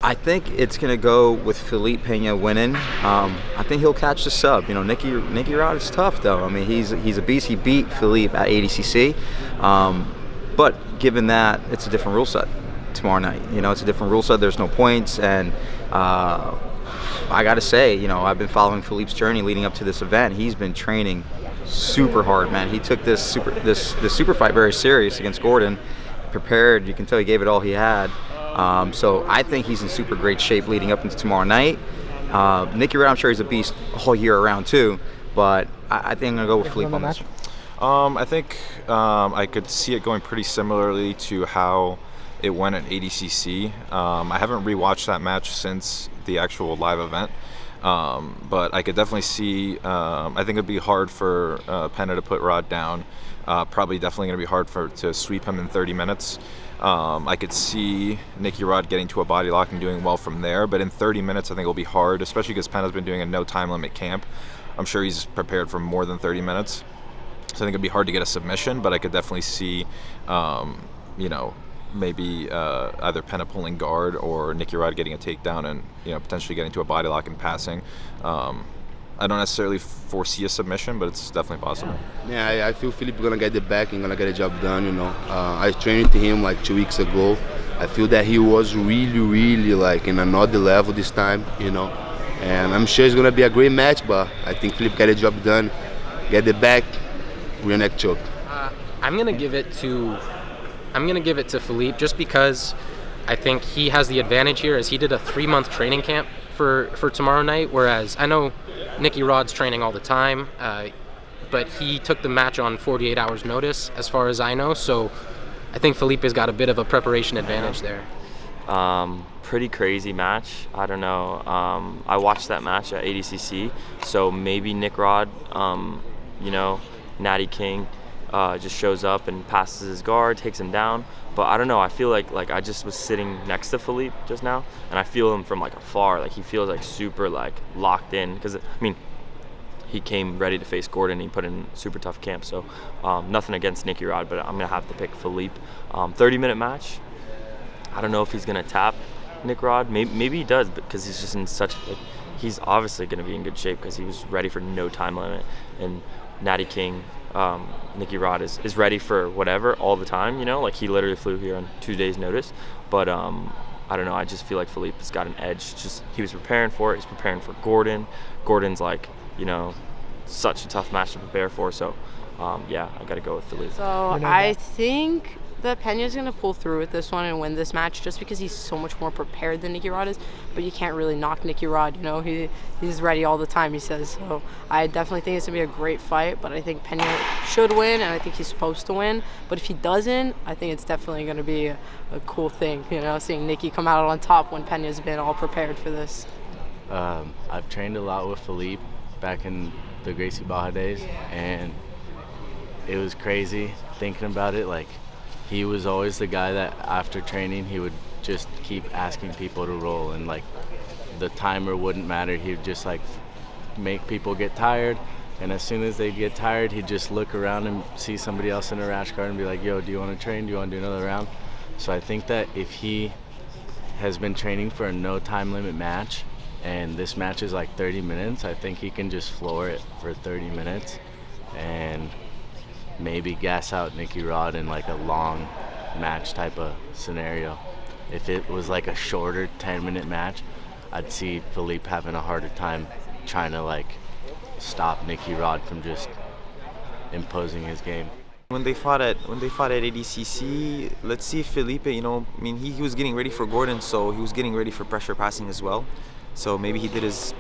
I think it's going to go with Felipe Pena winning. I think he'll catch the sub. Nicky Rod is tough, though. I mean, he's a beast. He beat Felipe at ADCC. But given that, it's a different rule set tomorrow night. It's a different rule set. There's no points. And I got to say, I've been following Felipe's journey leading up to this event. He's been training super hard, man. He took this super fight very serious against Gordon. Prepared. You can tell he gave it all he had. So I think he's in super great shape leading up into tomorrow night. Nicky Rod, I'm sure he's a beast all year around too, but I think I'm going to go with Felipe on this. I think I could see it going pretty similarly to how it went at ADCC. I haven't rewatched that match since the actual live event, but I could definitely see, I think it'd be hard for Pena to put Rod down. Probably definitely going to be hard to sweep him in 30 minutes. I could see Nicky Rod getting to a body lock and doing well from there, but in 30 minutes I think it'll be hard, especially because Pena's been doing a no time limit camp. I'm sure he's prepared for more than 30 minutes. So I think it'd be hard to get a submission, but I could definitely see, maybe either Pena pulling guard or Nicky Rod getting a takedown and potentially getting to a body lock and passing. I don't necessarily foresee a submission, but it's definitely possible. Yeah, I feel Felipe gonna get the back and gonna get the job done. I trained with him like 2 weeks ago. I feel that he was really, really like in another level this time. And I'm sure it's gonna be a great match, but I think Felipe get the job done, get the back, rear neck choke. I'm gonna give it to Felipe just because I think he has the advantage here, as he did a 3-month training camp for tomorrow night, whereas I know Nicky Rod's training all the time, but he took the match on 48 hours notice, as far as I know, so I think Felipe has got a bit of a preparation advantage there. Pretty crazy match. I don't know. I watched that match at ADCC, so maybe Nick Rod, Natty King, just shows up and passes his guard, takes him down. But I don't know, I feel like I just was sitting next to Felipe just now, and I feel him from afar. He feels super locked in, because he came ready to face Gordon. He put in super tough camp, so nothing against Nicky Rod, but I'm gonna have to pick Felipe. 30-minute match. I don't know if he's gonna tap Nick Rod. Maybe he does, because he's just in such he's obviously gonna be in good shape because he was ready for no time limit. And Natty King, Nicky Rod is ready for whatever all the time, he literally flew here on 2 days notice. But I don't know, I just feel like Felipe has got an edge. Just he was preparing for it. He's preparing for Gordon. Gordon's such a tough match to prepare for. So I got to go with Felipe. So I think that Pena's going to pull through with this one and win this match, just because he's so much more prepared than Nicky Rod is. But you can't really knock Nicky Rod, he's ready all the time, he says. So I definitely think it's going to be a great fight, but I think Pena should win, and I think he's supposed to win. But if he doesn't, I think it's definitely going to be a cool thing, seeing Nicky come out on top when Pena's been all prepared for this. I've trained a lot with Felipe back in the Gracie Barra days, and it was crazy thinking about it. He was always the guy that after training he would just keep asking people to roll, and the timer wouldn't matter. He would just make people get tired, and as soon as they get tired he'd just look around and see somebody else in a rash guard and be like, yo, do you want to train? Do you want to do another round? So I think that if he has been training for a no time limit match and this match is 30 minutes, I think he can just floor it for 30 minutes and maybe gas out Nicky Rod in a long match type of scenario. If it was a shorter 10-minute match, I'd see Felipe having a harder time trying to stop Nicky Rod from just imposing his game. When they fought at ADCC, let's see if Felipe, he was getting ready for Gordon, so he was getting ready for pressure passing as well. So maybe he's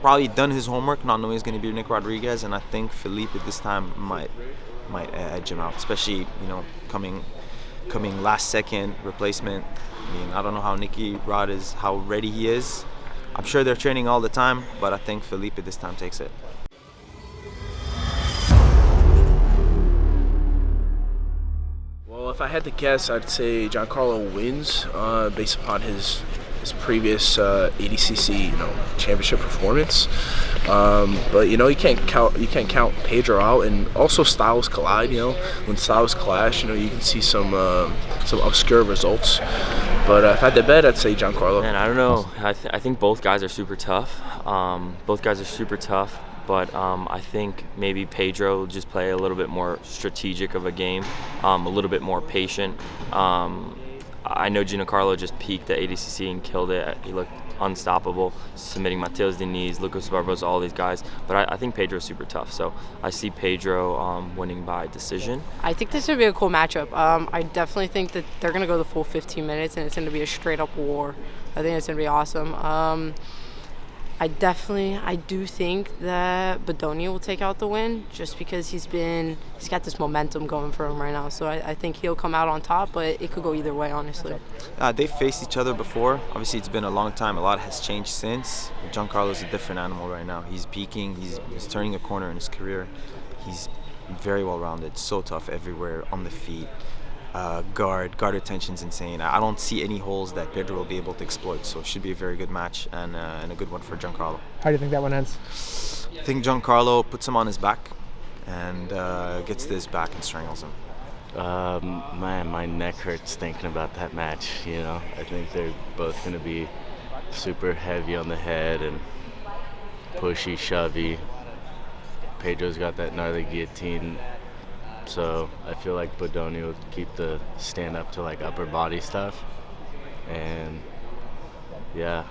probably done his homework, not knowing he's going to be Nick Rodriguez, and I think Felipe at this time might edge him out, especially coming last second replacement. I don't know how Nicky Rod is, how ready he is. I'm sure they're training all the time, but I think Felipe this time takes it. Well, if I had to guess, I'd say Giancarlo wins based upon his previous ADCC championship performance. But you can't count Pedro out, and also styles collide. When styles clash, you can see some obscure results. But if I had to bet, I'd say Giancarlo. Man, I don't know. I think both guys are super tough. But I think maybe Pedro will just play a little bit more strategic of a game, a little bit more patient. I know Giancarlo just peaked at ADCC and killed it. He looked unstoppable, submitting Mateus Diniz, Lucas Barbosa, all these guys. But I think Pedro's super tough, so I see Pedro winning by decision. I think this would be a cool matchup. I definitely think that they're going to go the full 15 minutes, and it's going to be a straight-up war. I think it's going to be awesome. I do think that Bodoni will take out the win just because he's got this momentum going for him right now. So I think he'll come out on top, but it could go either way, honestly. They've faced each other before. Obviously, it's been a long time. A lot has changed since. Giancarlo's a different animal right now. He's peaking. He's turning a corner in his career. He's very well-rounded, so tough everywhere, on the feet. Guard attention's insane. I don't see any holes that Pedro will be able to exploit, so it should be a very good match and a good one for Giancarlo. How do you think that one ends? I think Giancarlo puts him on his back and gets to his back and strangles him. Man, my neck hurts thinking about that match. I think they're both going to be super heavy on the head and pushy, shovey. Pedro's got that gnarly guillotine. So I feel like Bodoni will keep the stand up to like upper body stuff, and yeah.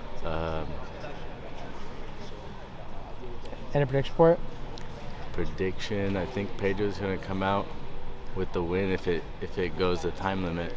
Any prediction for it? Prediction: I think Pedro's gonna come out with the win if it goes the time limit.